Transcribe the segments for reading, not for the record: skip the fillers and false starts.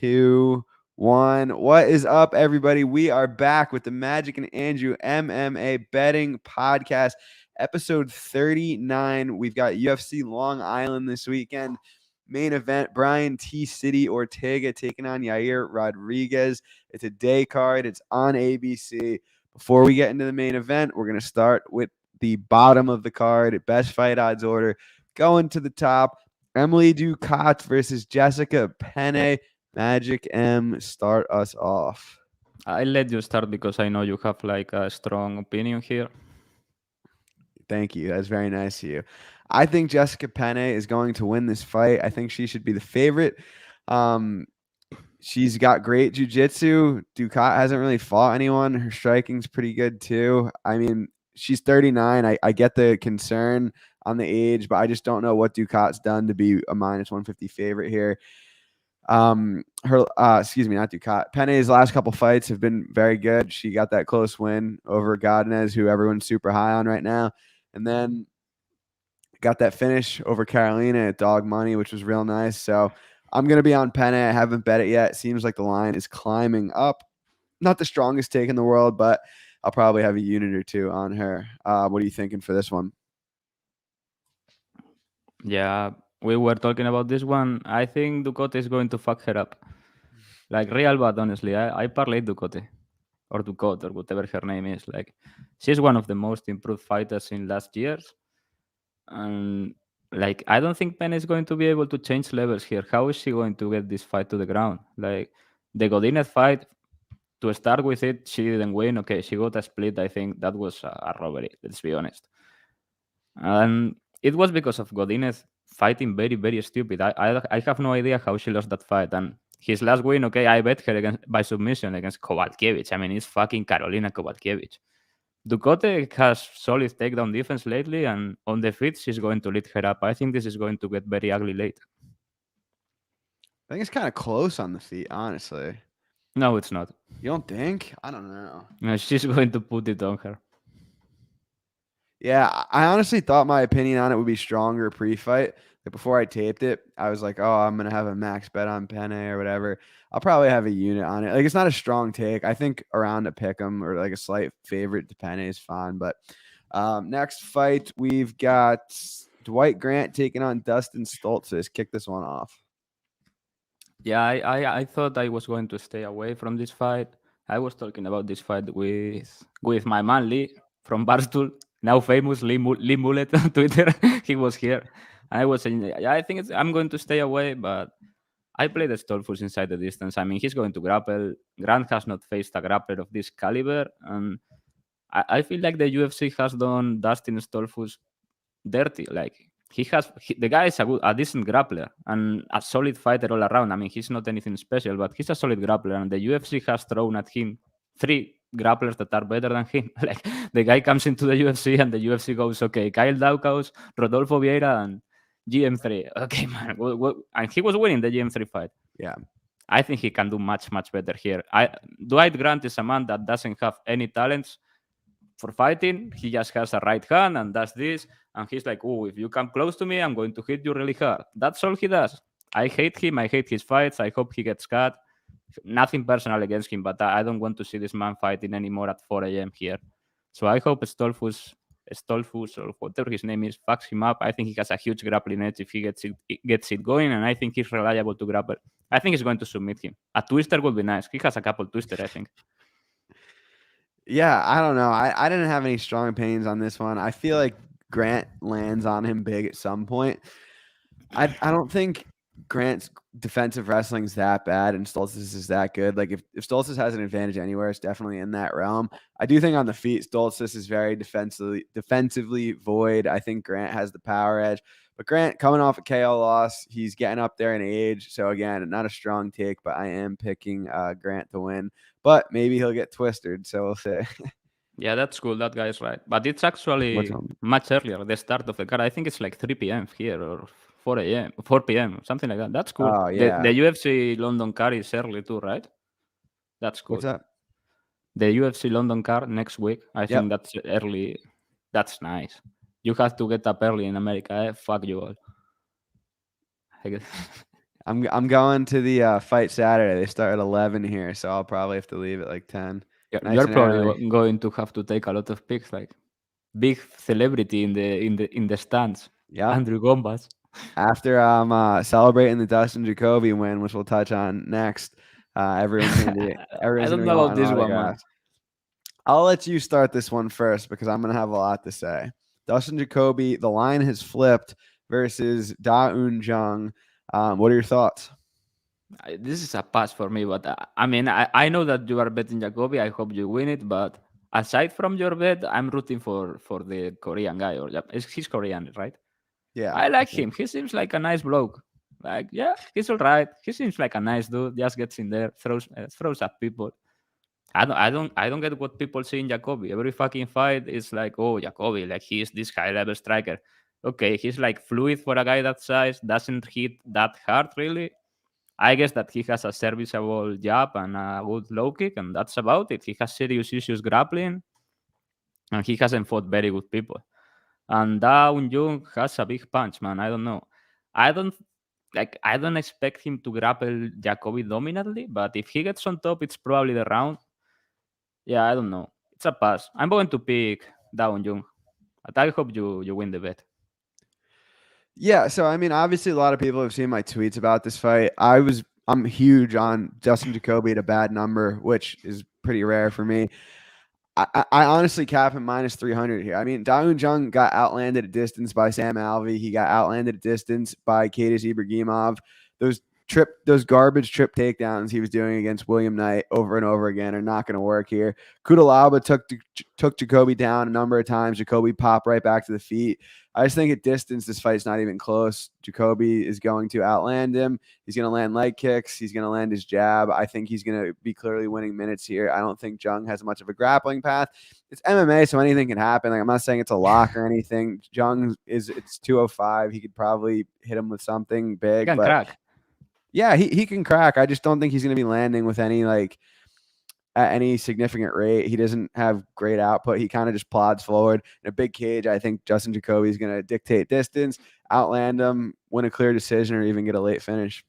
2, 1. What is up, everybody? We are back with the Magic and Andrew MMA betting podcast, episode 39. We've got UFC Long Island this weekend. Main event, Brian T. City Ortega taking on Yair Rodriguez. It's a day card. It's on ABC. Before we get into the main event, we're going to start with the bottom of the card, best fight odds order. Going to the top, Emily Dukat versus Jessica Penney. Magic M, start us off. I'll let you start because I know you have like a strong opinion here. Thank you. That's very nice of you. I think Jessica Penney is going to win this fight. I think she should be the favorite. She's got great jiu-jitsu. Dukat hasn't really fought anyone. Her striking's pretty good too. I mean, she's 39. I get the concern on the age, but I just don't know what Dukat's done to be a minus 150 favorite here. Excuse me, not Dukat. Penney's last couple fights have been very good. She got that close win over Godinez, who everyone's super high on right now, and then got that finish over Carolina at dog money, which was real nice. So I'm gonna be on Penney. I haven't bet it yet. Seems like the line is climbing up. Not the strongest take in the world, but I'll probably have a unit or two on her. What are you thinking for this one? Yeah, we were talking about this one. I think Ducote is going to fuck her up. Like real bad, honestly. I parlayed Ducote. Or Ducote, or whatever her name is. Like, she's one of the most improved fighters in last years. And like, I don't think Penn is going to be able to change levels here. How is she going to get this fight to the ground? Like, the Godinez fight, to start with it, she didn't win. Okay, she got a split. I think that was a robbery, let's be honest. And it was because of Godinez fighting very, very stupid. I have no idea how she lost that fight. And his last win, okay, I bet her by submission against Kowalkiewicz. I mean, it's fucking Karolina Kowalkiewicz. Ducote has solid takedown defense lately, and on the feet, she's going to lead her up. I think this is going to get very ugly late. I think it's kind of close on the feet, honestly. No, it's not. You don't think? I don't know. No, she's going to put it on her. Yeah, I honestly thought my opinion on it would be stronger pre-fight. Like before I taped it, I was like, "Oh, I'm gonna have a max bet on Penney or whatever." I'll probably have a unit on it. Like it's not a strong take. I think around a pick 'em or like a slight favorite to Penney is fine. But next fight, we've got Dwight Grant taking on Dustin Stoltzfus. Kick this one off. Yeah, I thought I was going to stay away from this fight. I was talking about this fight with my man Lee from Barstool, now famous Lee Mullet on Twitter. He was here. I was saying, yeah, I think I'm going to stay away, but I played the Stolfus inside the distance. I mean, he's going to grapple. Grant has not faced a grappler of this caliber, and I feel like the UFC has done Dustin Stolfus dirty. Like the guy is a decent grappler and a solid fighter all around. I mean, he's not anything special, but he's a solid grappler, and the UFC has thrown at him 3 grapplers that are better than him. Like the guy comes into the UFC and the UFC goes, okay, Kyle Daukaus, Rodolfo Vieira, and GM3. Okay, man, and he was winning the GM3 fight. Yeah. I think he can do much, much better here. Dwight Grant is a man that doesn't have any talents for fighting. He just has a right hand and does this. And he's like, oh, if you come close to me, I'm going to hit you really hard. That's all he does. I hate him. I hate his fights. I hope he gets cut. Nothing personal against him, but I don't want to see this man fighting anymore at 4 a.m. here. So I hope Stolfus or whatever his name is fucks him up. I think he has a huge grappling edge if he gets it going, and I think he's reliable to grapple. I think he's going to submit him. A twister would be nice. He has a couple twisters, I think. Yeah, I don't know. I didn't have any strong opinions on this one. I feel like Grant lands on him big at some point. I don't think Grant's defensive wrestling is that bad and Stoltzfus is that good. Like if Stoltzfus has an advantage anywhere, it's definitely in that realm. I do think on the feet, Stoltzfus is very defensively void. I think Grant has the power edge. But Grant coming off a KO loss, he's getting up there in age. So again, not a strong take, but I am picking Grant to win. But maybe he'll get twisted, so we'll see. Yeah, that's cool. That guy is right. But it's actually much earlier, the start of the card. I think it's like 3 p.m. here or 4 a.m., 4 p.m., something like that. That's cool. Oh, yeah. The UFC London card is early too, right? That's cool. What's that? The UFC London card next week. I think that's early. That's nice. You have to get up early in America. Fuck you all. I'm going to the fight Saturday. They start at 11 here, so I'll probably have to leave at like 10. Nice You're and probably early. going to have to take a lot of pics, like big celebrity in the stands. Yep. Andrew Gombas. After I'm celebrating the Dustin Jacoby win, which we'll touch on next, everyone's gonna be I everyone's gonna don't be know about wanting this one, man. autographs. I'll let you start this one first because I'm gonna have a lot to say. Dustin Jacoby, the line has flipped versus Da Un Jung. What are your thoughts? This is a pass for me, but I mean, I know that you are betting Jacoby. I hope you win it. But aside from your bet, I'm rooting for the Korean guy. He's Korean, right? Yeah, I I like think. him. He seems like a nice bloke. Like, yeah, he's all right. He seems like a nice dude. Just gets in there, throws at people. I don't get what people see in Jacoby. Every fucking fight is like, oh, Jacoby, like he's this high level striker. Okay, he's like fluid for a guy that size. Doesn't hit that hard really. I guess that he has a serviceable jab and a good low kick, and that's about it. He has serious issues grappling, and he hasn't fought very good people. And Dawn Jung has a big punch, man. I don't know. I don't I don't expect him to grapple Jacoby dominantly, but if he gets on top, it's probably the round. Yeah, I don't know. It's a pass. I'm going to pick Dawn Jung. But I hope you win the bet. Yeah, so I mean, obviously, a lot of people have seen my tweets about this fight. I'm huge on Dustin Jacoby at a bad number, which is pretty rare for me. I honestly cap him minus 300 here. I mean, Daun Jung got outlanded at distance by Sam Alvey. He got outlanded at distance by Kadis Ibragimov. Those garbage trip takedowns he was doing against William Knight over and over again are not going to work here. Kudalaba took Jacoby down a number of times. Jacoby popped right back to the feet. I just think at distance, this fight's not even close. Jacoby is going to outland him. He's going to land leg kicks. He's going to land his jab. I think he's going to be clearly winning minutes here. I don't think Jung has much of a grappling path. It's MMA, so anything can happen. Like, I'm not saying it's a lock or anything. It's 205. He could probably hit him with something He big, can but crack. yeah, he can crack. I just don't think he's going to be landing with any at any significant rate. He doesn't have great output. He kind of just plods forward in a big cage. I think Justin Jacoby is going to dictate distance, outland him, win a clear decision, or even get a late finish.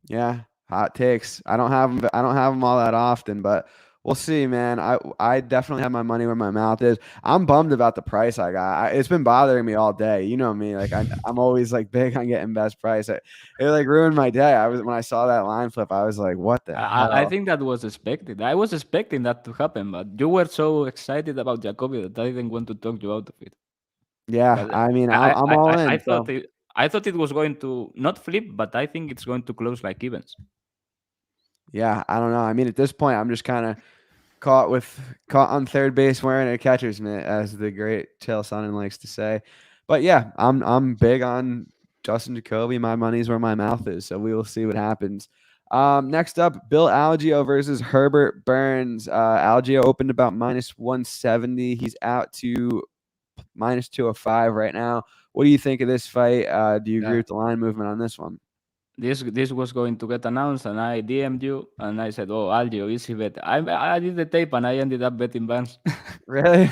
Yeah, hot takes. I don't have them all that often, but we'll see, man. I definitely have my money where my mouth is. I'm bummed about the price I got. It's been bothering me all day. You know me, like I'm always like big on getting best price. It like ruined my day. When I saw that line flip, I was like, what the I hell? think that was expected. I was expecting that to happen, but you were so excited about Jacoby that I didn't want to talk you out of it. Yeah, But I mean, I I'm I, all I, I in. thought So it, I thought it was going to not flip, but I think it's going to close like evens. yeah, I don't know. I mean, at this point, I'm just kind of caught on third base wearing a catcher's mitt, as the great Chael Sonnen likes to say. But yeah, I'm big on Justin Jacoby. My money's where my mouth is, so we will see what happens. Next up, Bill Algio versus Herbert Burns. Algio opened about minus 170. He's out to minus 205 right now. What do you think of this fight? Do you agree Yeah. with the line movement on this one? This was going to get announced, and I DM'd you, and I said, "Oh, Algio, easy bet." I did the tape, and I ended up betting Burns. Really?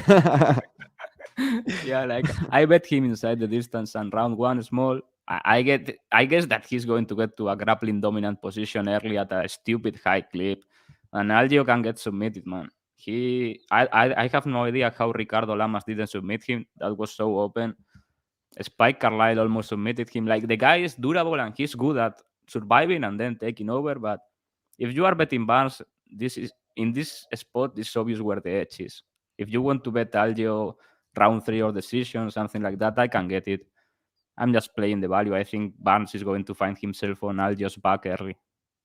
Yeah, like I bet him inside the distance and round one small. I guess that he's going to get to a grappling dominant position early at a stupid high clip, and Algio can get submitted, man. I have no idea how Ricardo Lamas didn't submit him. That was so open. Spike Carlisle almost submitted him. Like the guy is durable and he's good at surviving and then taking over. But if you are betting Barnes, this is in this spot. This is obvious where the edge is. If you want to bet Algio round three or decision, something like that, I can get it. I'm just playing the value. I think Barnes is going to find himself on Algio's back early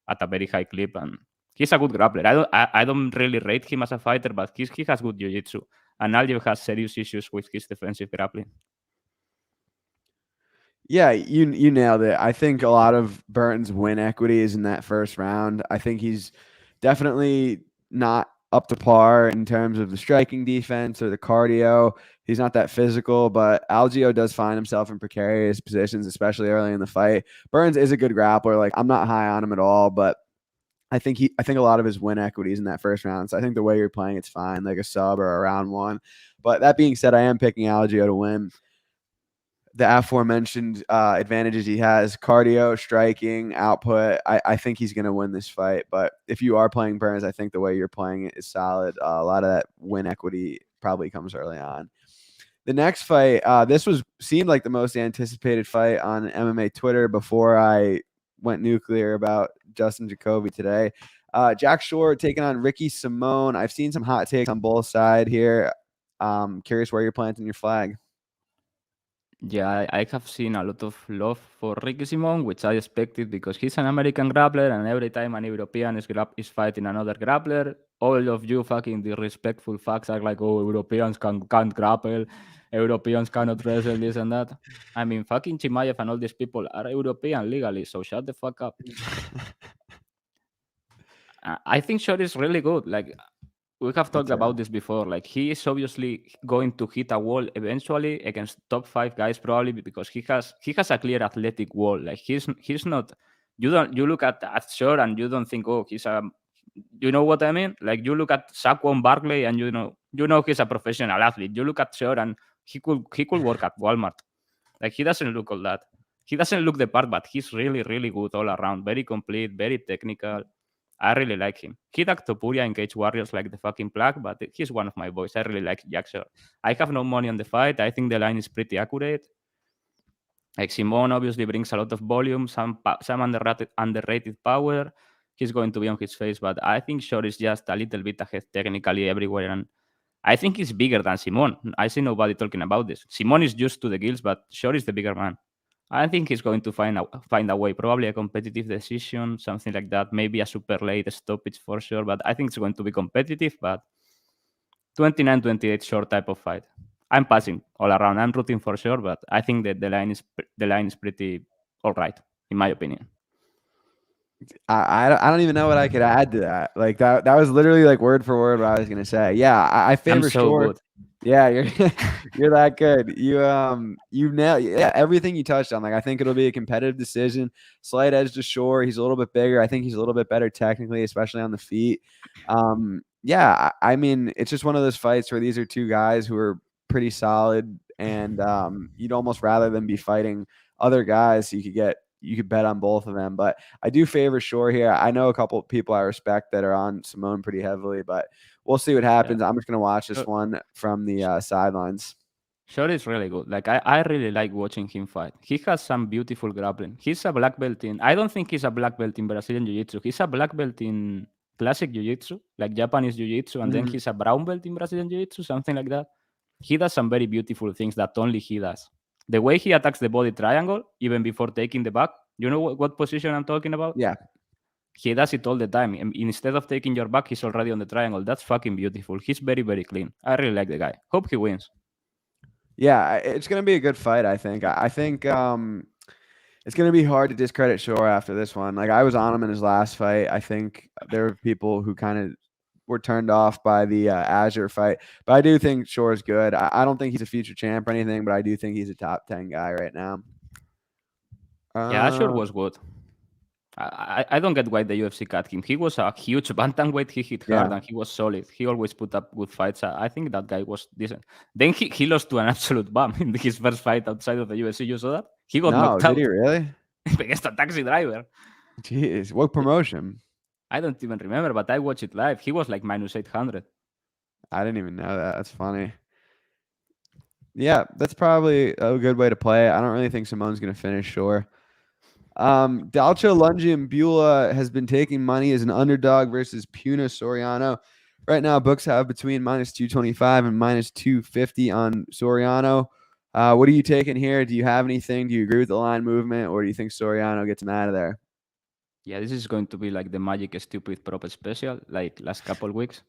at a very high clip, and he's a good grappler. I don't really rate him as a fighter, but he has good jiu-jitsu, and Algio has serious issues with his defensive grappling. Yeah, you nailed it. I think a lot of Burton's win equity is in that first round. I think he's definitely not up to par in terms of the striking defense or the cardio. He's not that physical, but Algio does find himself in precarious positions, especially early in the fight. Burns is a good grappler. Like, I'm not high on him at all, but I think a lot of his win equity is in that first round. So I think the way you're playing, it's fine, like a sub or a round one. But that being said, I am picking Algio to win. the aforementioned advantages he has: cardio, striking, output. I think he's going to win this fight. But if you are playing Burns, I think the way you're playing it is solid. A lot of that win equity probably comes early on. The next fight, this seemed like the most anticipated fight on MMA Twitter before I went nuclear about Justin Jacoby today. Jack Shore taking on Ricky Simone. I've seen some hot takes on both sides here. Curious where you're planting your flag. Yeah, I have seen a lot of love for Ricky Simon, which I expected because he's an American grappler, and every time an European is fighting another grappler, all of you fucking disrespectful fucks are like, oh, Europeans can't grapple, Europeans cannot wrestle, this and that. I mean, fucking Chimaev and all these people are European legally, so shut the fuck up. I think Short is really good. Like, we have talked about this before. Like, he is obviously going to hit a wall eventually against top 5 guys, probably because he has a clear athletic wall. Like, he's not. You look at Shore and you don't think, oh, he's a. You know what I mean? Like, you look at Saquon Barkley and you know he's a professional athlete. You look at Shore and he could work at Walmart. Like, he doesn't look all that. He doesn't look the part, but he's really, really good all around. Very complete, very technical. I really like him. He took Topuria in Cage Warriors like the fucking plague, but he's one of my boys. I really like Jack Shore. I have no money on the fight. I think the line is pretty accurate. Like, Simone obviously brings a lot of volume, some underrated power. He's going to be on his face, but I think Shore is just a little bit ahead technically everywhere. And I think he's bigger than Simone. I see nobody talking about this. Simone is used to the gills, but Shore is the bigger man. I think he's going to find a way, probably a competitive decision, something like that. Maybe a super late stoppage for sure, but I think it's going to be competitive. But 29-28 short type of fight. I'm passing all around. I'm rooting for sure, but I think that the line is pretty all right, in my opinion. I don't even know what I could add to that. Like that was literally like word for word what I was gonna say. Yeah, I favor I'm so Shore. good. Yeah, you're you're that good. You nailed everything you touched on. Like I think it'll be a competitive decision. Slight edge to Shore. He's a little bit bigger. I think he's a little bit better technically, especially on the feet. Yeah, I mean it's just one of those fights where these are two guys who are pretty solid, and you'd almost rather them be fighting other guys so you could bet on both of them. But I do favor Shore here. I know a couple of people I respect that are on Simone pretty heavily, but we'll see what happens. Yeah. I'm just going to watch this one from the sidelines. Shore is really good. Like, I really like watching him fight. He has some beautiful grappling. He's a black belt I don't think he's a black belt in Brazilian Jiu-Jitsu. He's a black belt in classic Jiu-Jitsu, like Japanese Jiu-Jitsu, and then he's a brown belt in Brazilian Jiu-Jitsu, something like that. He does some very beautiful things that only he does. The way he attacks the body triangle, even before taking the back, you know what position I'm talking about? Yeah. He does it all the time. Instead of taking your back, he's already on the triangle. That's fucking beautiful. He's very, very clean. I really like the guy. Hope he wins. Yeah, it's going to be a good fight, I think. I think it's going to be hard to discredit Shore after this one. Like, I was on him in his last fight. I think there were people who kind of were turned off by the Azure fight. But I do think Shore's good. I don't think he's a future champ or anything, but I do think he's a top 10 guy right now. Yeah, Azure was good. I don't get why the UFC cut him. He was a huge bantamweight. He hit hard and he was solid. He always put up good fights. I think that guy was decent. Then he lost to an absolute bum in his first fight outside of the UFC. You saw that? He got knocked out. Did he really? Against a taxi driver. Jeez, what promotion? I don't even remember, but I watched it live. He was like minus 800. I didn't even know that. That's funny. Yeah, that's probably a good way to play it. I don't really think Simone's going to finish Shore. Dalcho Lungi and Beulah has been taking money as an underdog versus Puna Soriano. Right now, books have between minus 225 and minus 250 on Soriano. What are you taking here? Do you have anything? Do you agree with the line movement, or do you think Soriano gets him out of there? Yeah, this is going to be like the Magic Stupid Prop special, like last couple weeks.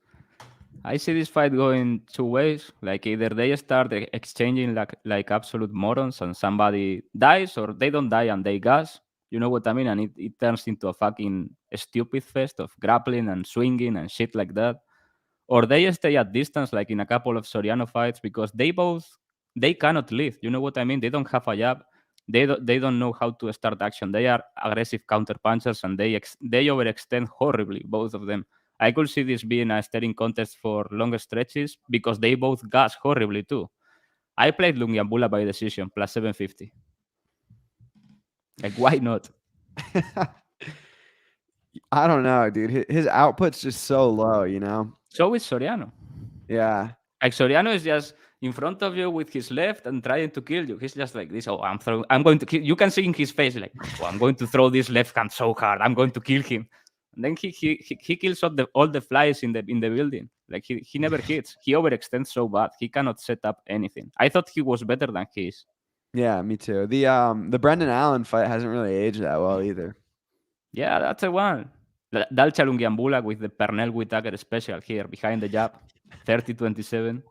I see this fight going two ways. Like, either they start exchanging like absolute morons and somebody dies, or they don't die and they gas. You know what I mean? And it turns into a fucking stupid fest of grappling and swinging and shit like that. Or they stay at distance, like in a couple of Soriano fights, because they cannot lead. You know what I mean? They don't have a jab. They don't know how to start action. They are aggressive counter punchers and they overextend horribly, both of them. I could see this being a staring contest for longer stretches because they both gas horribly too. I played Lungiambula by decision plus 750. Like, why not? I don't know, dude. His output's just so low, you know? So is Soriano. Yeah. Like Soriano is just in front of you with his left and trying to kill you. He's just like this. Oh, I'm going to kill. You can see in his face like, oh, I'm going to throw this left hand so hard. I'm going to kill him. And then he kills all the flies in the building. Like he never hits. He overextends so bad. He cannot set up anything. I thought he was better than he is. Yeah, me too. The Brendan Allen fight hasn't really aged that well either. Yeah, that's the one. Dalcha Lungiambula with the Pernell Whitaker special here behind the jab. 30-27.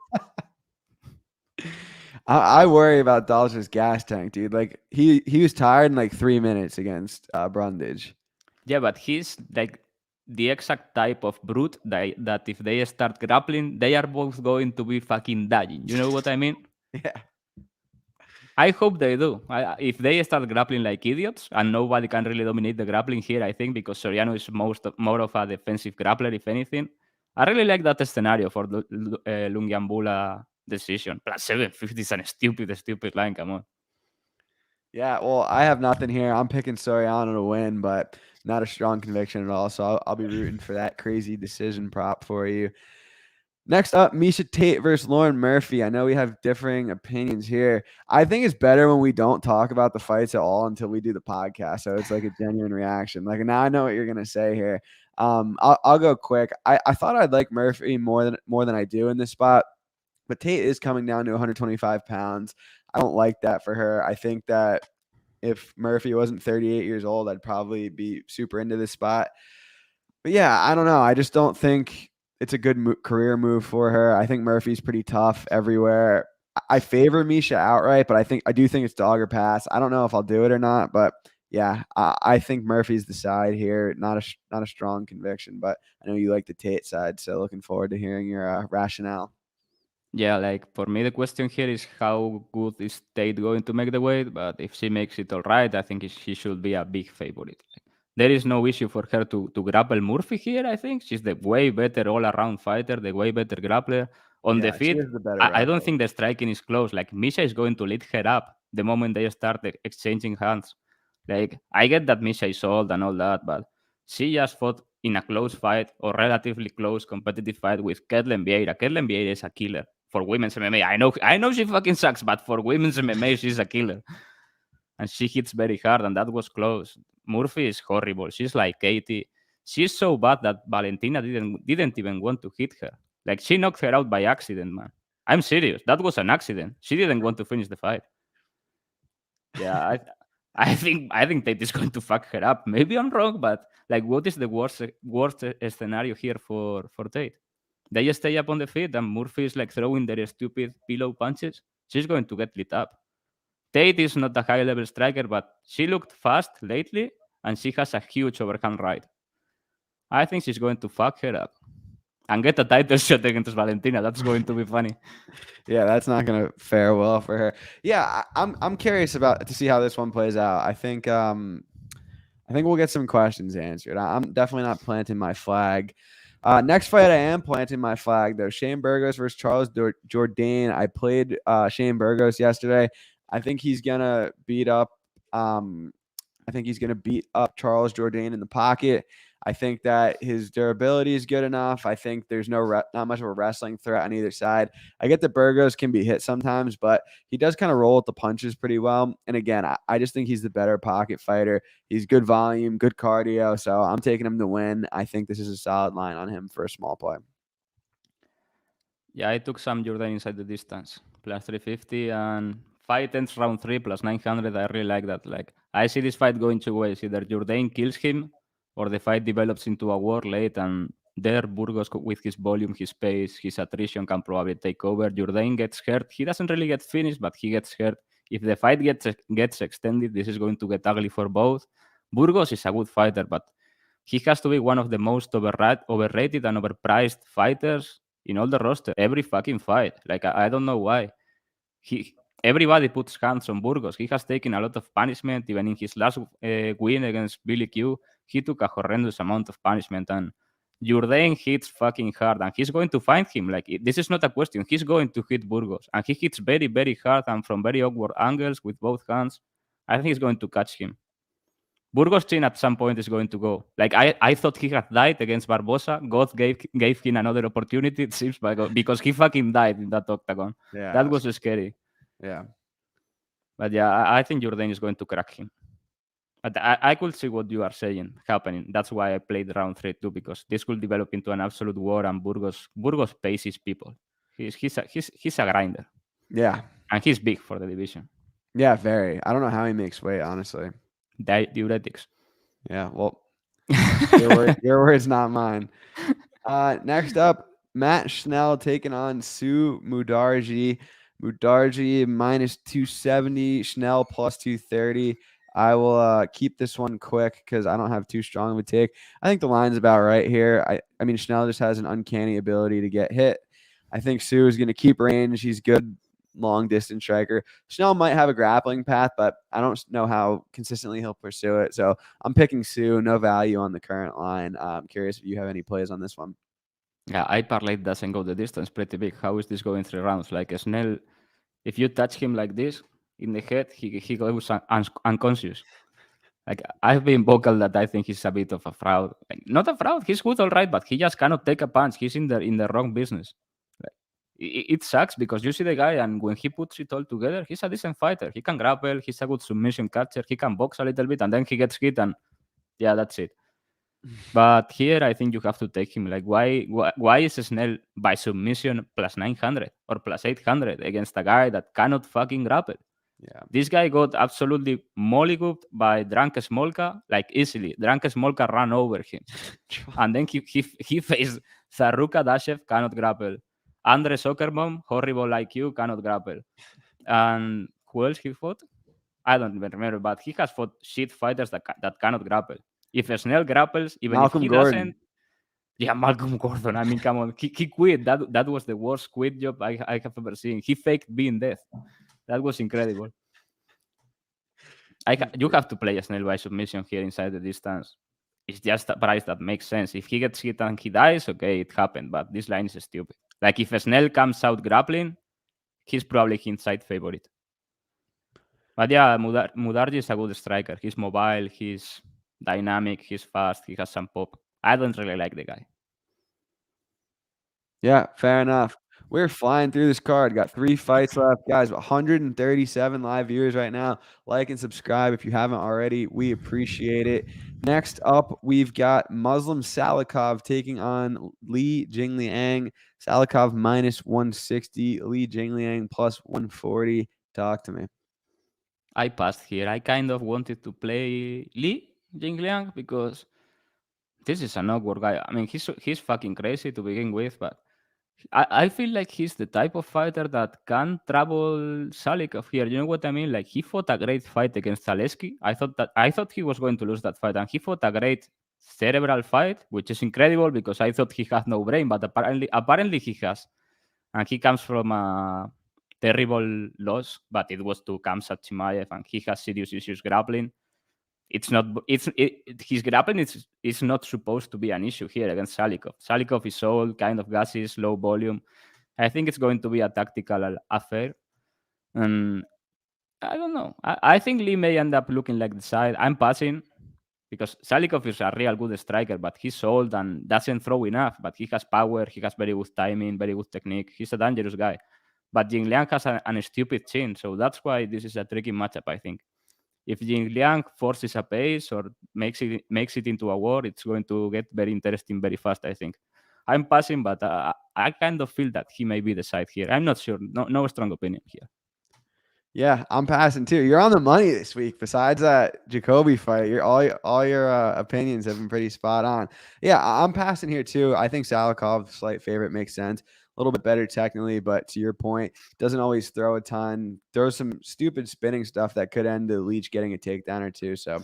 I worry about Dalsh's gas tank, dude. Like he was tired in like 3 minutes against Brundage. Yeah, but he's like the exact type of brute that if they start grappling, they are both going to be fucking dying. You know what I mean? Yeah. I hope they do. If they start grappling like idiots, and nobody can really dominate the grappling here, I think, because Soriano is more of a defensive grappler, if anything. I really like that scenario for the Lungiambula decision. Plus 750 is a stupid line. Come on. Yeah, well, I have nothing here. I'm picking Soriano to win, but not a strong conviction at all. So I'll be rooting for that crazy decision prop for you. Next up, Misha Tate versus Lauren Murphy. I know we have differing opinions here. I think it's better when we don't talk about the fights at all until we do the podcast. So it's like a genuine reaction. Like now I know what you're gonna say here. I'll go quick. I thought I'd like Murphy more than I do in this spot, but Tate is coming down to 125 pounds. I don't like that for her. I think that if Murphy wasn't 38 years old, I'd probably be super into this spot. But yeah, I don't know. I just don't think it's a good career move for her. I think Murphy's pretty tough everywhere. I favor Misha outright, but I do think it's dog or pass. I don't know if I'll do it or not, but yeah, I think Murphy's the side here. Not a strong conviction, but I know you like the Tate side, so looking forward to hearing your rationale. Yeah, like for me, the question here is how good is Tate going to make the weight? But if she makes it all right, I think she should be a big favorite. There is no issue for her to grapple Murphy here, I think. She's the way better all around fighter, the way better grappler. On the Yeah, she feet, is the better I don't grappler. think the striking is close. Like Misha is going to lead her up the moment they start exchanging hands. Like I get that Misha is old and all that, but she just fought in a close fight or relatively close competitive fight with Ketlen Vieira. Ketlen Vieira is a killer for women's MMA. I know she fucking sucks, but for women's MMA, she's a killer. And she hits very hard, and that was close. Murphy is horrible. She's like Katie. She's so bad that Valentina didn't even want to hit her. Like she knocked her out by accident, man. I'm serious. That was an accident. She didn't want to finish the fight. Yeah, I think Tate is going to fuck her up. Maybe I'm wrong, but like, what is the worst scenario here for Tate? They just stay up on the feet, and Murphy is like throwing their stupid pillow punches. She's going to get lit up. Tate is not a high level striker, but she looked fast lately, and she has a huge overhand right. I think she's going to fuck her up and get a title shot against Valentina. That's going to be funny. Yeah, that's not going to fare well for her. Yeah, I'm curious to see how this one plays out. I think we'll get some questions answered. I'm definitely not planting my flag. Next fight, I am planting my flag though. Shane Burgos versus Charles Jourdain. I played Shane Burgos yesterday. I think he's gonna beat up. Charles Jourdain in the pocket. I think that his durability is good enough. I think there's not much of a wrestling threat on either side. I get that Burgos can be hit sometimes, but he does kind of roll with the punches pretty well. And again, I just think he's the better pocket fighter. He's good volume, good cardio. So I'm taking him to win. I think this is a solid line on him for a small play. Yeah, I took some Jourdain inside the distance, plus 350, and fight ends round 3, plus 900. I really like that. Like, I see this fight going two ways. Either Jourdain kills him, or the fight develops into a war late, and there Burgos, with his volume, his pace, his attrition, can probably take over. Jourdain gets hurt. He doesn't really get finished, but he gets hurt. If the fight gets extended, this is going to get ugly for both. Burgos is a good fighter, but he has to be one of the most overrated and overpriced fighters in all the roster. Every fucking fight. Like, I don't know why. Everybody puts hands on Burgos. He has taken a lot of punishment. Even in his last win against Billy Q, he took a horrendous amount of punishment. And Jourdain hits fucking hard, and he's going to find him. Like, this is not a question. He's going to hit Burgos, and he hits very, very hard and from very awkward angles with both hands. I think he's going to catch him. Burgos chin at some point is going to go. Like, I thought he had died against Barbosa. God gave him another opportunity, it seems, because he fucking died in that octagon. Yeah. That was scary. Yeah. But yeah, I think Jourdain is going to crack him. But I could see what you are saying happening. That's why I played round 3 too, because this could develop into an absolute war, and Burgos paces people. He's a grinder. Yeah. And he's big for the division. Yeah, very. I don't know how he makes weight, honestly. Diuretics. Yeah, well, your words, not mine. Next up, Matt Schnell taking on Sue Mudarji. Mudarji minus 270, Schnell plus 230. I will keep this one quick because I don't have too strong of a take. I think the line's about right here. I mean, Schnell just has an uncanny ability to get hit. I think Sue is going to keep range. He's good long distance striker. Schnell might have a grappling path, but I don't know how consistently he'll pursue it. So I'm picking Sue. No value on the current line. I'm curious if you have any plays on this one. Yeah, I parlay doesn't go the distance pretty big. How is this going 3 rounds? Like Schnell, if you touch him like this in the head, he goes unconscious. Like, I've been vocal that I think he's a bit of a fraud. Like, not a fraud. He's good, all right, but he just cannot take a punch. He's in the wrong business. Like, it sucks because you see the guy, and when he puts it all together, he's a decent fighter. He can grapple. He's a good submission catcher. He can box a little bit, and then he gets hit, and yeah, that's it. But here, I think you have to take him. Like, why is Snell by submission plus 900 or plus 800 against a guy that cannot fucking grapple? Yeah. This guy got absolutely mollygooped by Drunk Smolka, like easily. Drunk Smolka ran over him. And then he faced Zaruka Dashev, cannot grapple. Andre Sokermom, horrible IQ, cannot grapple. And who else he fought? I don't even remember, but he has fought shit fighters that cannot grapple. If Snell grapples, even Malcolm if he Gordon. doesn't, yeah, Malcolm Gordon. I mean, come on, he quit. That was the worst quit job I have ever seen. He faked being dead. That was incredible. You have to play a Snell by submission here inside the distance. It's just a price that makes sense. If he gets hit and he dies, okay, it happened. But this line is stupid. Like, if Snell comes out grappling, he's probably inside favorite. But yeah, Mudarji is a good striker. He's mobile, he's dynamic, he's fast, he has some pop. I don't really like the guy. Yeah, fair enough. We're flying through this card. Got 3 fights left. Guys, 137 live viewers right now. Like and subscribe if you haven't already. We appreciate it. Next up, we've got Muslim Salikov taking on Jing Liang. Salikov minus 160. Jing Liang plus 140. Talk to me. I passed here. I kind of wanted to play Jing Liang, because this is an awkward guy. I mean, he's fucking crazy to begin with, but I feel like he's the type of fighter that can trouble Salikov here. You know what I mean? Like, he fought a great fight against Zaleski. I thought he was going to lose that fight, and he fought a great cerebral fight, which is incredible because I thought he had no brain, but apparently he has. And he comes from a terrible loss, but it was to Khamzat Chimaev, and he has serious issues grappling. His grappling is not supposed to be an issue here against Salikov. Salikov is old, kind of gaseous, low volume. I think it's going to be a tactical affair. And I don't know. I think Lee may end up looking like the side. I'm passing because Salikov is a real good striker, but he's old and doesn't throw enough. But he has power, he has very good timing, very good technique. He's a dangerous guy. But Jing Liang has an stupid chin, so that's why this is a tricky matchup, I think. If Jing Liang forces a pace or makes it into a war, it's going to get very interesting very fast, I think. I'm passing, but I kind of feel that he may be the side here. I'm not sure. No strong opinion here. Yeah, I'm passing too. You're on the money this week. Besides that Jacoby fight, all your opinions have been pretty spot on. Yeah, I'm passing here too. I think Salikov, slight favorite, makes sense. A little bit better technically, but to your point, doesn't always throw a ton. Throws some stupid spinning stuff that could end to Leach getting a takedown or two. So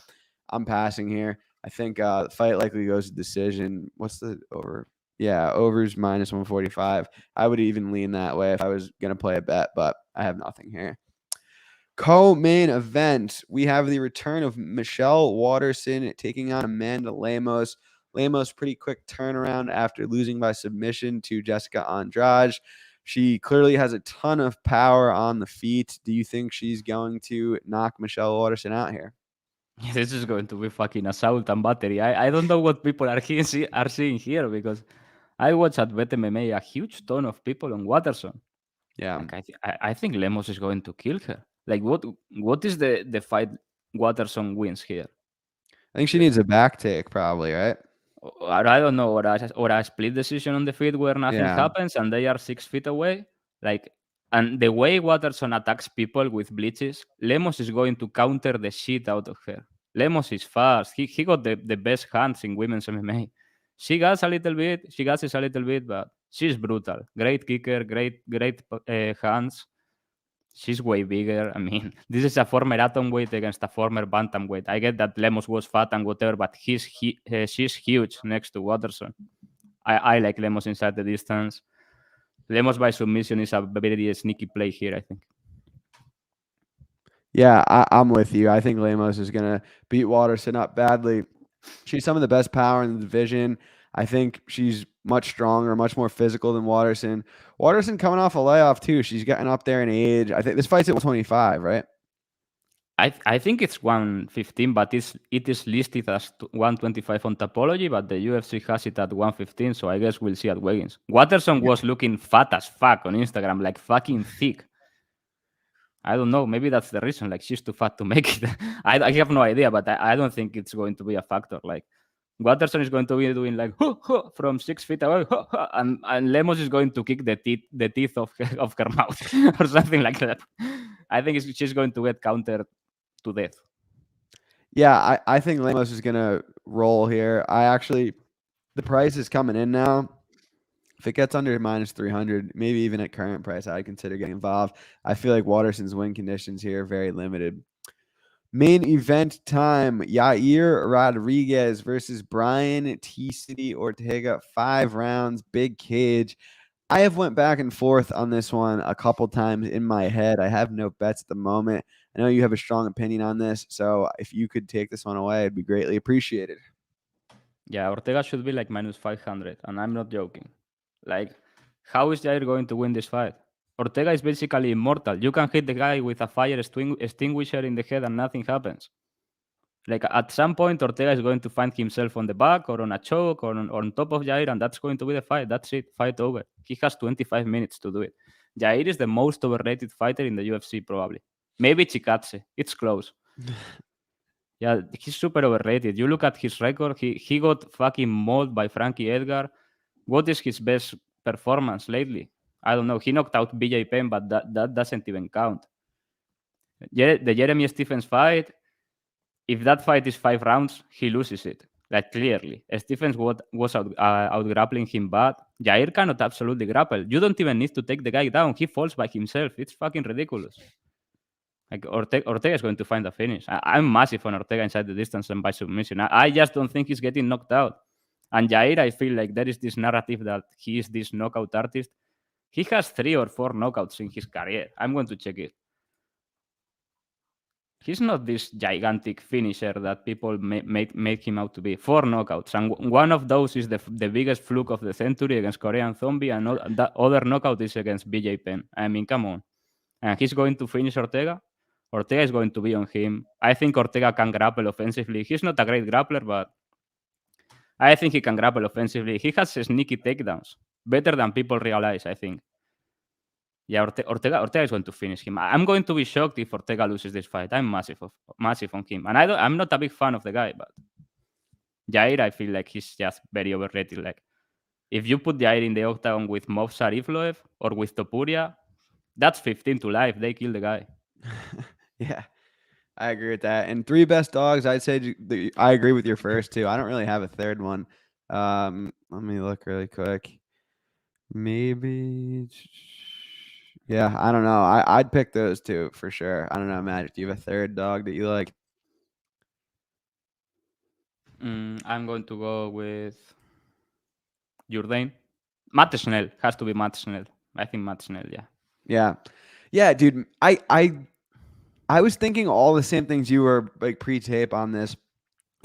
I'm passing here. I think the fight likely goes to decision. What's the over? Yeah, overs minus 145. I would even lean that way if I was going to play a bet, but I have nothing here. Co-main event, we have the return of Michelle Waterson taking on Amanda Lemos. Lemos, pretty quick turnaround after losing by submission to Jessica Andrade. She clearly has a ton of power on the feet. Do you think she's going to knock Michelle Waterson out here? This is going to be fucking assault and battery. I don't know what people are seeing here, because I watch at BetMMA a huge ton of people on Watterson. Yeah. Like I think Lemos is going to kill her. Like what is the fight Watterson wins here? I think she needs a back take, probably, right? Or I don't know, or a split decision on the feet where nothing Yeah. happens and they are 6 feet away. Like, and the way Watterson attacks people with bleaches, Lemos is going to counter the shit out of her. Lemos is fast. He got the best hands in women's MMA. She gets a little bit, she gasses a little bit, but she's brutal. Great kicker, great hands. She's way bigger. I mean, this is a former atomweight against a former bantamweight. I get that Lemos was fat and whatever, but she's huge next to Watterson. I like Lemos inside the distance. Lemos by submission is a very sneaky play here, I think. Yeah, I'm with you. I think Lemos is going to beat Waterson up badly. She's some of the best power in the division. I think she's much stronger, much more physical than Waterson. Waterson coming off a layoff too. She's getting up there in age. I think this fight's at 125, right? I think it's 115, but it is listed as 125 on Topology, but the UFC has it at 115, so I guess we'll see at weigh-ins. Watterson was looking fat as fuck on Instagram, like fucking thick. I don't know. Maybe that's the reason. Like, she's too fat to make it. I have no idea, but I don't think it's going to be a factor. Like, Watterson is going to be doing like from 6 feet away, and Lemos is going to kick the teeth of her mouth or something like that. I think she's going to get countered to death. Yeah, I think Lemos is going to roll here. The price is coming in now. If it gets under minus 300, maybe even at current price, I'd consider getting involved. I feel like Waterson's win conditions here are very limited. Main event time: Yair Rodriguez versus Brian T. City Ortega. 5 rounds, big cage. I have went back and forth on this one a couple times in my head. I have no bets at the moment. I know you have a strong opinion on this, so if you could take this one away, it'd be greatly appreciated. Yeah, Ortega should be like minus 500, and I'm not joking. Like, how is Jair going to win this fight? Ortega is basically immortal. You can hit the guy with a fire extinguisher in the head and nothing happens. Like, at some point, Ortega is going to find himself on the back or on a choke or on top of Jair, and that's going to be the fight. That's it. Fight over. He has 25 minutes to do it. Jair is the most overrated fighter in the UFC, probably. Maybe Chikadze. It's close. Yeah, he's super overrated. You look at his record, he got fucking mauled by Frankie Edgar. What is his best performance lately? I don't know. He knocked out BJ Penn, but that doesn't even count. The Jeremy Stephens fight, if that fight is 5 rounds, he loses it. Like, clearly. Stephens was out grappling him bad. Jair cannot absolutely grapple. You don't even need to take the guy down. He falls by himself. It's fucking ridiculous. Like, Ortega is going to find a finish. I'm massive on Ortega inside the distance and by submission. I just don't think he's getting knocked out. And Jair, I feel like there is this narrative that he is this knockout artist. He has 3 or 4 knockouts in his career. I'm going to check it. He's not this gigantic finisher that people make him out to be. 4 knockouts. And one of those is the biggest fluke of the century against Korean Zombie, and that other knockout is against BJ Penn. I mean, come on. And he's going to finish Ortega? Ortega is going to be on him. I think Ortega can grapple offensively. He's not a great grappler, but I think he can grapple offensively. He has sneaky takedowns. Better than people realize, I think. Yeah, Ortega is going to finish him. I'm going to be shocked if Ortega loses this fight. I'm massive on him. And I'm not a big fan of the guy, but Jair, I feel like he's just very overrated. Like, if you put Jair in the octagon with Movsar Ifloev or with Topuria, that's 15 to life. They kill the guy. Yeah, I agree with that. And 3 best dogs, I'd say I agree with your first 2. I don't really have a third one. Let me look really quick. Maybe, yeah, I don't know. I'd pick those 2 for sure. I don't know, Magic. Do you have a third dog that you like? I'm going to go with Jourdain. Matt Schnell. Has to be Matt Schnell. I think Matt Schnell, yeah. Yeah, dude. I was thinking all the same things you were, like, pre-tape on this.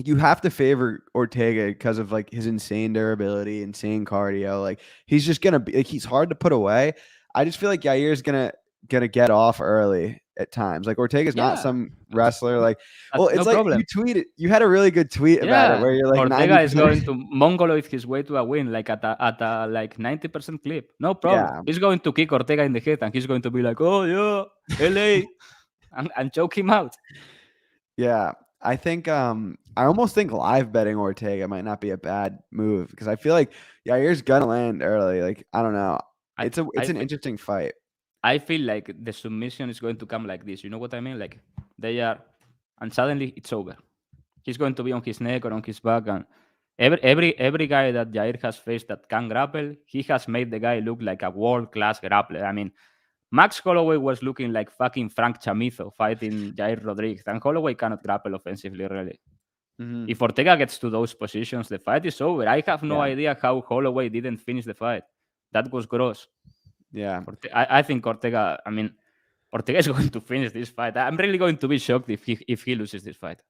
you have to favor Ortega because of like his insane durability, insane cardio. Like he's just gonna be like he's hard to put away. I just feel like Yair's gonna get off early at times. Like Ortega's not Yeah, some wrestler. Like, well, that's it's no like you problem. tweeted. You had a really good tweet about it Yeah, where you're like Ortega is 90%. going to mongoloid his way to a win, like at a like 90% clip. No problem. Yeah, He's going to kick Ortega in the head, and he's going to be like, "Oh yeah, LA," and choke him out. yeah. I think I almost think live betting Ortega might not be a bad move because I feel like Yair's gonna land early. Like I don't know. I It's I an fe- interesting fight. I feel like the submission is going to come like this. You know what I mean? Like they are, and suddenly it's over. He's going to be on his neck or on his back, and every guy that Jair has faced that can grapple, he has made the guy look like a world class grappler. I mean, Max Holloway was looking like fucking Frank Chamizo fighting Jair Rodriguez, and Holloway cannot grapple offensively, really. Mhm. If Ortega gets to those positions, the fight is over. I have no Yeah, idea how Holloway didn't finish the fight. That was gross. yeah. I think Ortega. I mean, Ortega is going to finish this fight. I'm really going to be shocked if he loses this fight.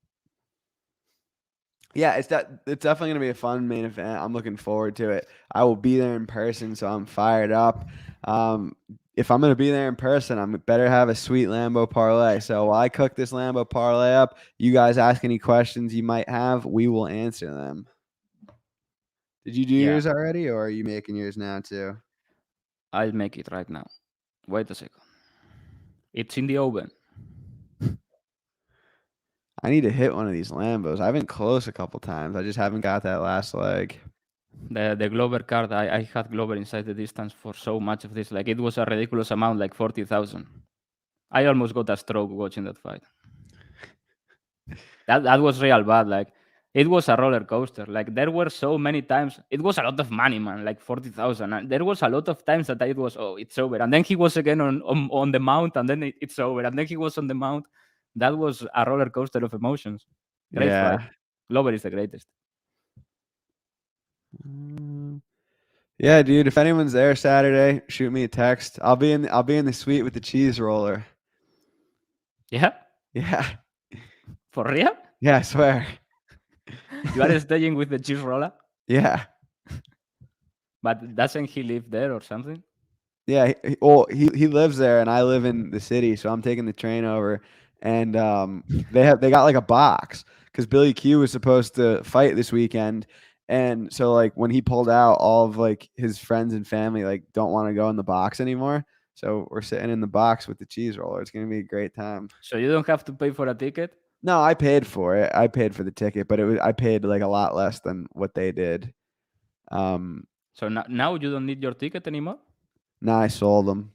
Yeah, it's definitely gonna be a fun main event. I'm looking forward to it. I will be there in person, so I'm fired up. If I'm gonna be there in person, I'm better have a sweet Lambo parlay. So while I cook this Lambo parlay up, you guys ask any questions you might have, we will answer them. Did you do Yeah, yours already, or are you making yours now too? I'll make it right now. Wait a second. It's in the oven. I need to hit one of these Lambos. I've been close a couple times. I just haven't got that last leg. The Glover card, I had Glover inside the distance for so much of this. Like it was a ridiculous amount, like 40,000. I almost got a stroke watching that fight. That was real bad. Like it was a roller coaster. Like there were so many times. It was a lot of money, man. Like 40,000. And there was a lot of times that it was, oh, it's over. And then he was again on the mount, and then it's over. And then he was on the mount. That was a roller coaster of emotions. Great fight. Yeah. Glover is the greatest. Mm, Yeah, dude. If anyone's there Saturday, shoot me a text. I'll be in the suite with the cheese roller. Yeah, Yeah. for real. Yeah, I swear. You are staying with the cheese roller, Yeah. but doesn't he live there or something? Yeah, well, he lives there and I live in the city, so I'm taking the train over and they got like a box cuz Billy Q was supposed to fight this weekend and so like when he pulled out all of like his friends and family like don't want to go in the box anymore. So we're sitting in the box with the cheese roller. It's going to be a great time. So you don't have to pay for a ticket. No, I paid for it. I paid for the ticket, but I paid like a lot less than what they did. Um So now you don't need your ticket anymore. Now I sold them.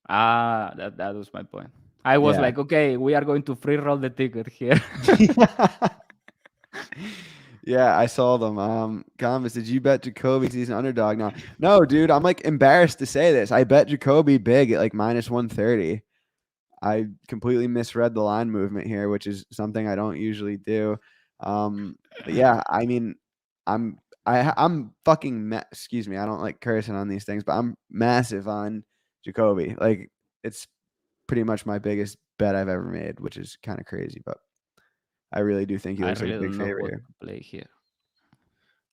Ah, that was my point. I was Yeah. like, okay, we are going to free roll the ticket here. Yeah, I saw them. Convis, did you bet Jacoby 'cause he's an underdog now? No, dude, I'm like embarrassed to say this. I bet Jacoby big at like minus 130. I completely misread the line movement here, which is something I don't usually do. But yeah, I mean, I'm fucking excuse me, I don't like cursing on these things, but I'm massive on Jacoby. Like it's pretty much my biggest bet I've ever made, which is kind of crazy, but I really do think he I looks like really a big don't know favorite what here. to play here.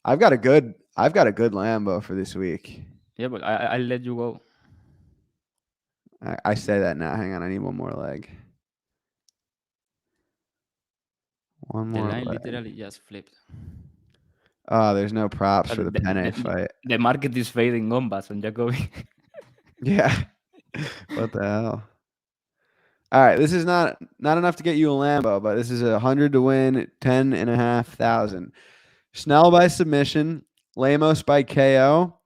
I've got a good Lambo for this week. Yeah, but I'll let you go. I say that now. Hang on, I need one more leg. One The more line leg. literally just flipped. Oh, there's no props for the The, Penney the, fight. the market is fading on Bass on Jacoby. Yeah. What the hell? All right, this is not enough to get you a Lambo, but this is 100 to win, 10,500. Schnell by submission, Lamos by KO,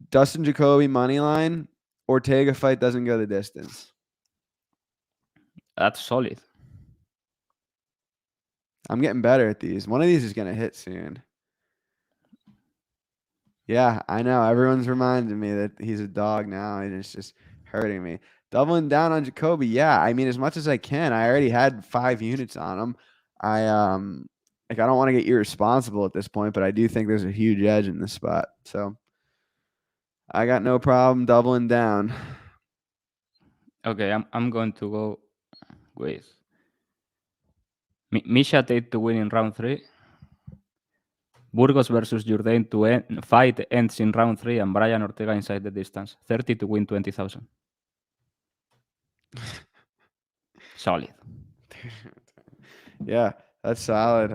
Dustin Jacoby money line, Ortega fight doesn't go the distance. That's solid. I'm getting better at these. One of these is gonna hit soon. Yeah, I know. Everyone's reminding me that he's a dog now, and it's just hurting me. Doubling down on Jacoby. Yeah, I mean, as much as I can. I already had 5 units on him. I don't want to get irresponsible at this point, but I do think there's a huge edge in this spot. So I got no problem doubling down. Okay, I'm going to go with Misha Tate to win in round 3. Burgos versus Jourdain to fight ends in round 3 and Brian Ortega inside the distance. 30 to win 20,000. Solid. Yeah, that's solid.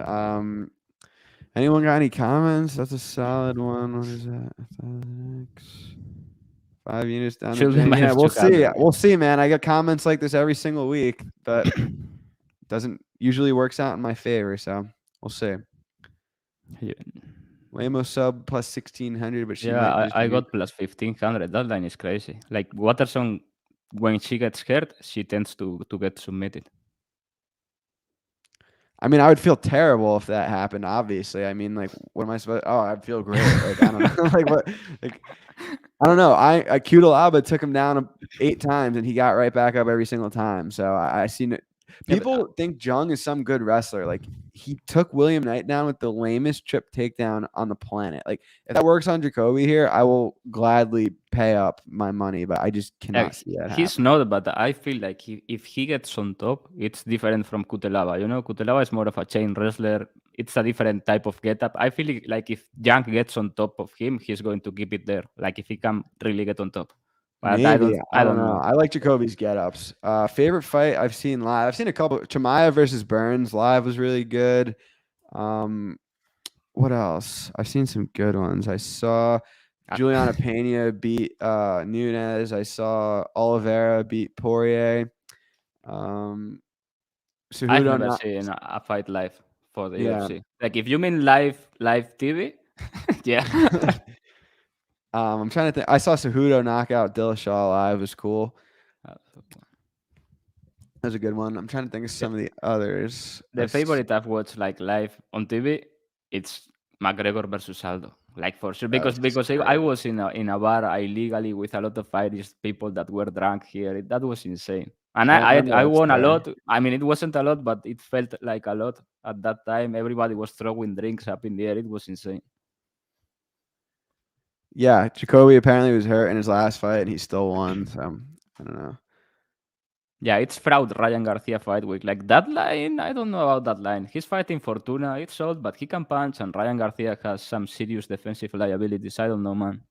Anyone got any comments? That's a solid one. What is that? 5 units down the Should be drain. Yeah, minus we'll see. 200. We'll see, man. I get comments like this every single week, but doesn't usually works out in my favor. So we'll see. Waymo sub plus 1,600, but she might Yeah, just I use. got plus 1,500. That line is crazy. Like Watterson, when she gets hurt, she tends to get submitted. I mean, I would feel terrible if that happened. Obviously, I mean, like, what am I supposed? Oh, I'd feel great. Like, I don't know. Like, what? Like, I don't know. I Kudalaba took him down 8 times, and he got right back up every single time. So I seen it. Yeah, People think Jung is some good wrestler. Like, he took William Knight down with the lamest trip takedown on the planet. Like, if that works on Jacoby here, I will gladly pay up my money. But I just cannot see that he's happen. not, but I feel like if he gets on top, it's different from Kutelava. You know, Kutelava is more of a chain wrestler. It's a different type of getup. I feel like if Young gets on top of him, he's going to keep it there. Like if he can really get on top. But Maybe. I I don't don't know. know. I like Jacoby's get-ups. Favorite fight I've seen live. I've seen a couple. Chimaev versus Burns live was really good. What else? I've seen some good ones. I saw Juliana Pena beat Nunes. I saw Oliveira beat Poirier. I've Cejudo never not. seen a fight live for the Yeah. UFC. Like if you mean live TV, yeah. I'm trying to think. I saw Cejudo knock out Dillashaw live. It was cool. That was a good one. I'm trying to think of some of the others. The favorite I've watched like live on TV, it's McGregor versus Aldo. Like for sure, because I was in a bar illegally with a lot of Irish people that were drunk here. That was insane, and I won a lot. I mean, it wasn't a lot, but it felt like a lot at that time. Everybody was throwing drinks up in the air. It was insane. Yeah, Jacoby apparently was hurt in his last fight, and he still won. So I don't know. Yeah, it's fraud Ryan Garcia fight week. Like that line, I don't know about that line. He's fighting Fortuna, it's old, but he can punch, and Ryan Garcia has some serious defensive liabilities. I don't know, man.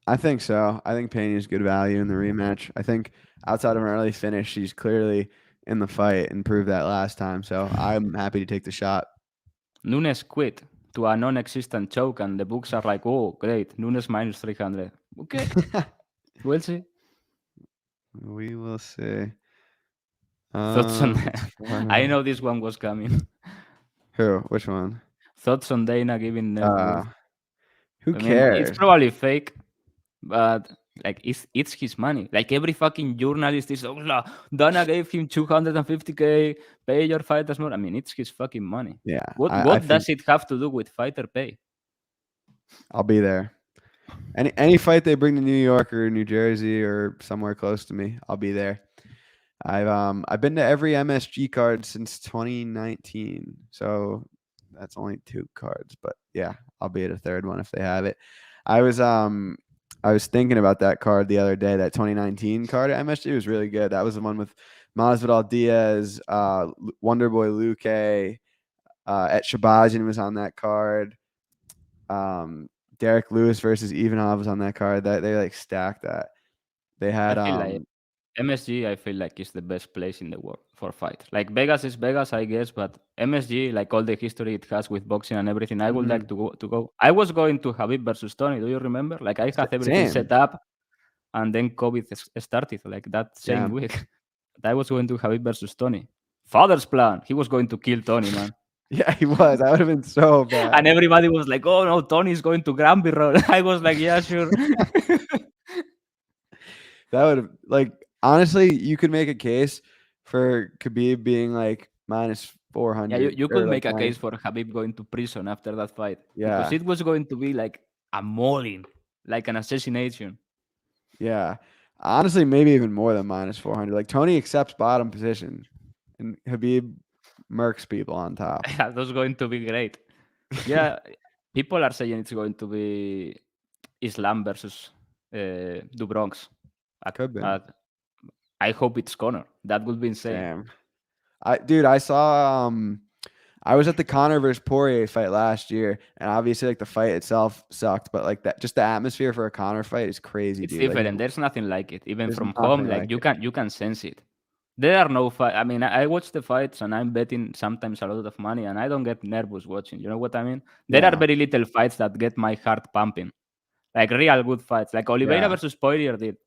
I think so. I think Penney is good value in the rematch. I think outside of an early finish, she's clearly in the fight and proved that last time. So I'm happy to take the shot. Nunes quit to a non-existent choke, and the books are like, oh, great, Nunes minus 300. Okay, we'll see. We will see. Thoughts on I know this one was coming. Who? Which one? Thoughts on Dana giving them who cares? It's probably fake, but like it's his money. Like every fucking journalist is, oh, Dana gave him 250K, pay your fighters more. I mean, it's his fucking money. Yeah. What does it have to do with fighter pay? I'll be there. Any fight they bring to New York or New Jersey or somewhere close to me, I'll be there. I've been to every MSG card since 2019, so that's only 2 cards. But yeah, I'll be at a third one if they have it. I was thinking about that card the other day. That 2019 card at MSG was really good. That was the one with Masvidal Diaz, Wonderboy Luke, at Shabazian was on that card. Derek Lewis versus Ivanov was on that card. That they like stacked that. They had I feel like MSG, I feel like is the best place in the world for fight. Like Vegas is Vegas, I guess, but MSG, like all the history it has with boxing and everything, I would like to go. I was going to Khabib versus Tony. Do you remember? Like I had everything set up, and then COVID started. Like that same week, I was going to Khabib versus Tony. Father's plan. He was going to kill Tony, man. Yeah, he was. That would have been so bad. And everybody was like, "Oh no, Tony's going to Granby Road." I was like, "Yeah, sure." That would have, like, honestly, you could make a case for Khabib being like minus 400. Yeah, you could like make a case for Khabib going to prison after that fight. Yeah. Because it was going to be like a mauling, like an assassination. Yeah. Honestly, maybe even more than minus 400. Like, Tony accepts bottom position, and Khabib murks people on top. Yeah, that's going to be great. Yeah, people are saying it's going to be Islam versus Du Bronx. Could be. I hope it's Conor. That would be insane. Damn. I saw I was at the Conor versus Poirier fight last year, and obviously like the fight itself sucked, but like that, just the atmosphere for a Conor fight is crazy, It's dude. Like different. There's nothing like it. Even there's from home, nothing like like you it. can sense it. There are no fight. I mean, I watch the fights and I'm betting sometimes a lot of money, and I don't get nervous watching. You know what I mean? There are Yeah, very little fights that get my heart pumping, like real good fights, like Oliveira yeah, versus Poirier did.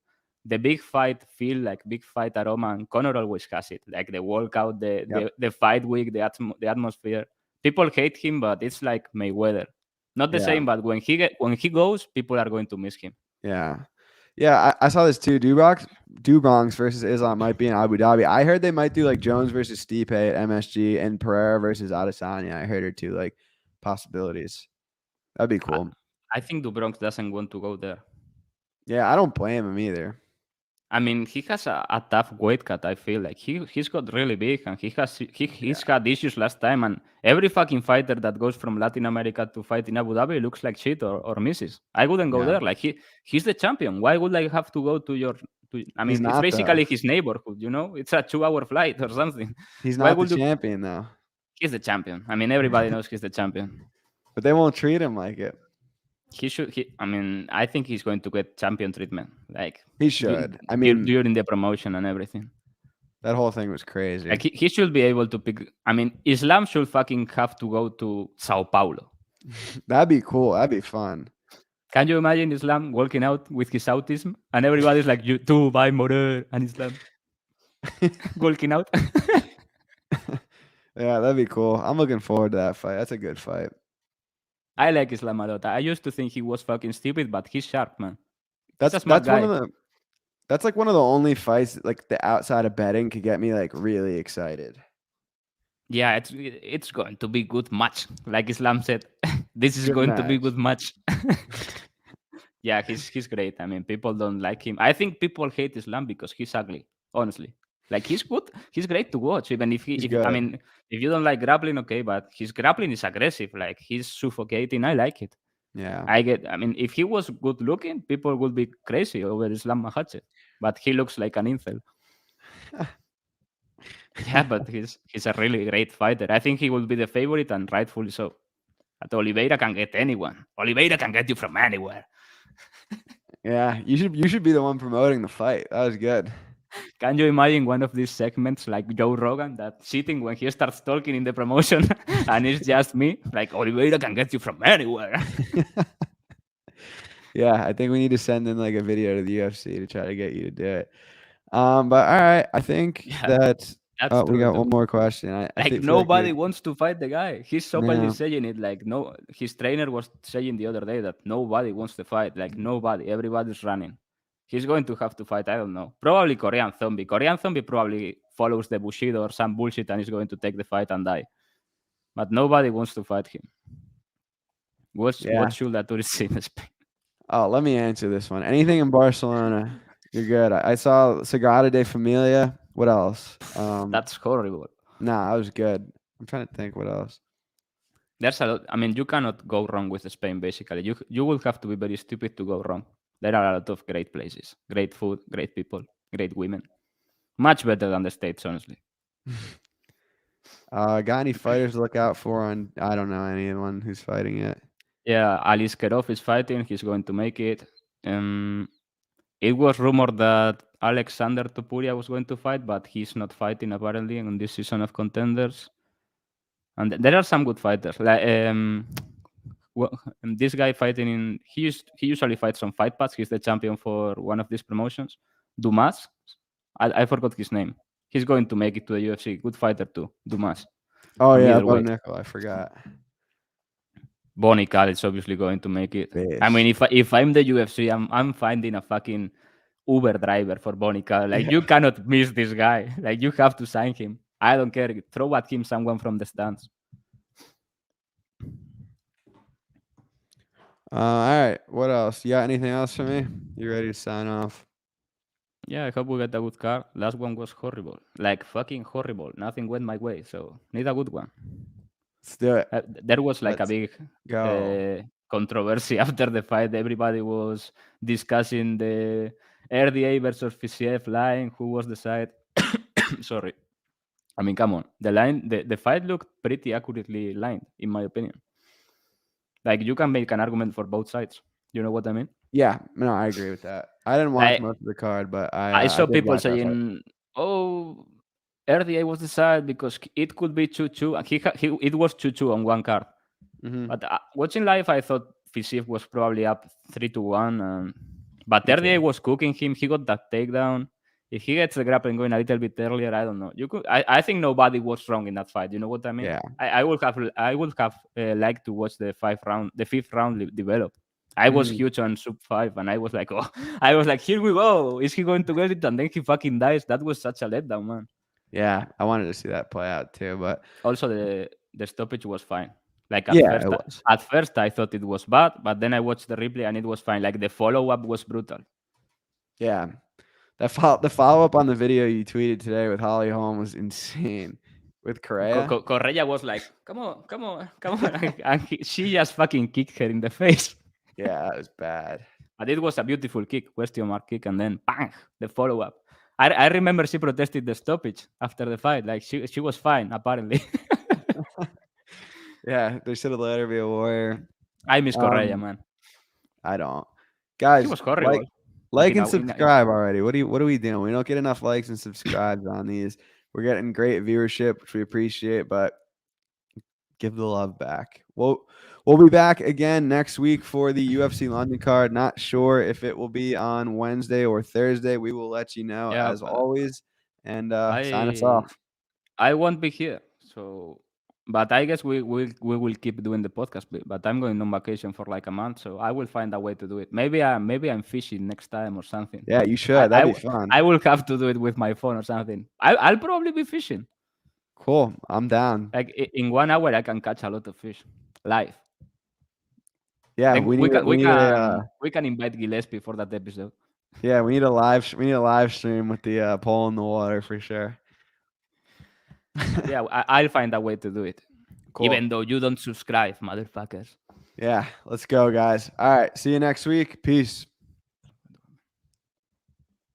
The big fight feel, like big fight aroma, and Conor always has it. Like the walkout, yep, the fight week, the atmosphere. People hate him, but it's like Mayweather. Not the yeah, same, but when he goes, people are going to miss him. yeah. Yeah, I saw this too. Dubronx versus Islam might be in Abu Dhabi. I heard they might do like Jones versus Stipe at MSG and Pereira versus Adesanya. I heard it too, like possibilities. That'd be I, cool. I think the Bronx doesn't want to go there. Yeah, I don't blame him either. I mean, he has a tough weight cut. I feel like he's got really big, and he's Yeah, had issues last time. And every fucking fighter that goes from Latin America to fight in Abu Dhabi looks like shit or misses. I wouldn't go yeah. there. Like he's the champion. Why would I have to go to your? I He's mean, it's not though. basically his neighborhood. You know, it's a 2 hour flight or something. He's Why not the would you? champion though. He's the champion. I mean, everybody knows he's the champion. But they won't treat him like it. He should. I mean, I think he's going to get champion treatment, like He should. I mean, during the promotion and everything. that whole thing was crazy. Like he should be able to pick. I mean, Islam should fucking have to go to Sao Paulo. That'd be cool. That'd be fun. Can you imagine Islam walking out with his autism and everybody's like, "You too, bye, Morer," and Islam walking out? Yeah, that'd be cool. I'm looking forward to that fight. That's a good fight. I like Islam a lot. I used to think he was fucking stupid, but he's sharp, man. He's That's a smart that's one of guy. the that's like one of the only fights like the outside of betting could get me like really excited. Yeah, it's going to be good match. Like Islam said, this is Good going to be match. good match. Yeah, he's great. I mean, people don't like him. I think people hate Islam because he's ugly. Honestly, like he's good. He's great to watch. Even He's if I good. mean, if you don't like grappling, okay, but his grappling is aggressive. Like he's suffocating. I like it. Yeah. I mean, if he was good looking, people would be crazy over Islam Makhachev. But he looks like an incel. Yeah, but he's a really great fighter. I think he will be the favorite, and rightfully so. But Oliveira can get anyone. Oliveira can get you from anywhere. Yeah. You should be the one promoting the fight. That was good. Can you imagine one of these segments like Joe Rogan that sitting when he starts talking in the promotion and it's just me? Like Oliveira can get you from anywhere. Yeah, I think we need to send in like a video to the UFC to try to get you to do it. But all right, I think Yeah, that that's we true got too. one more question. I Like think feel like nobody wants to fight the guy. He's openly yeah, saying it. Like no, his trainer was saying the other day that nobody wants to fight. Like nobody, everybody's running. He's going to have to fight. I don't know. Probably Korean Zombie. Korean Zombie probably follows the Bushido or some bullshit and is going to take the fight and die. But nobody wants to fight him. yeah. What should that tourist see in Spain? Oh, let me answer this one. Anything in Barcelona, you're good. I saw Sagrada de Familia. What else? That's horrible. Nah, that was good. I'm trying to think what else. There's a lot. I mean, you cannot go wrong with Spain. Basically, you will have to be very stupid to go wrong. There are a lot of great places, great food, great people, great women. Much better than the States, honestly. Got any fighters to look out for on? I don't know anyone who's fighting yet. Yeah, Alice Kerov is fighting. He's going to make it. It was rumored that Alexander Topuria was going to fight, but he's not fighting apparently in this season of Contenders. And there are some good fighters. Like this guy fighting in he usually fights on Fight Pass. He's the champion for one of these promotions. Dumas, I forgot his name. He's going to make it to the UFC. Good fighter too, Dumas. Oh On yeah, Bo middleweight. Nickel. I forgot. Bonnie Cal is obviously going to make it. Bitch. I mean, if I'm the UFC, I'm finding a fucking Uber driver for Bonnie Cal. Like you cannot miss this guy. Like you have to sign him. I don't care. Throw at him someone from the stands. All right. What else? You got anything else for me? You ready to sign off? Yeah, I hope we get a good car. Last one was horrible. Like fucking horrible. Nothing went my way. So need a good one. Let's do it. There was like Let's a big go. controversy after the fight. Everybody was discussing the RDA versus FCF line. Who was the side? Sorry. I mean, come on. The fight looked pretty accurately lined, in my opinion. Like you can make an argument for both sides. You know what I mean? Yeah, no, I agree with that. I didn't watch Like most of the card, but I I saw did people watch that fight. saying, "Oh, RDA was the side because it could be 2-2." And it was 2-2 on one card. Hmm. But watching live, I thought Fisif was probably up 3-1. But Me too. RDA was cooking him. He got that takedown. If he gets the grappling going a little bit earlier, I don't know. I think nobody was wrong in that fight. You know what I mean? Yeah. I would have liked to watch the fifth round develop. I was Mhm. huge on sub 5, and I was like, oh, I was like, here we go. Is he going to get it? And then he fucking dies. That was such a letdown, man. Yeah, I wanted to see that play out too, but Also, the stoppage was fine. Like yeah, it was. at first I thought it was bad, but then I watched the replay and it was fine. Like the follow up was brutal. Yeah. The follow-up on the video you tweeted today with Holly Holm was insane. With Correa. Correa was like, come on, come on, come on. And she just fucking kicked her in the face. Yeah, that was bad. But it was a beautiful kick, question mark kick, and then bang, the follow up. I remember she protested the stoppage after the fight. Like she was fine, apparently. Yeah, they should have let her be a warrior. I miss Correa, Um, man. I don't. She Guys, was horrible. like and subscribe already. What are we doing? We don't get enough likes and subscribes on these. We're getting great viewership, which we appreciate, but give the love back. We'll be back again next week for the UFC London card. Not sure if it will be on Wednesday or Thursday. We will let you know as always. And sign us off. I won't be here, so but I guess we will keep doing the podcast. But I'm going on vacation for like a month, so I will find a way to do it. Maybe I'm fishing next time or something. Yeah, you should. That'd be fun. I will have to do it with my phone or something. I'll probably be fishing. Cool. I'm down. Like in 1 hour, I can catch a lot of fish live. Yeah, then we can invite Gillespie for that episode. Yeah, we need a live stream with the pole in the water for sure. Yeah, I'll find a way to do it. Cool. Even though you don't subscribe, motherfuckers. Yeah, let's go, guys. All right, see you next week. Peace.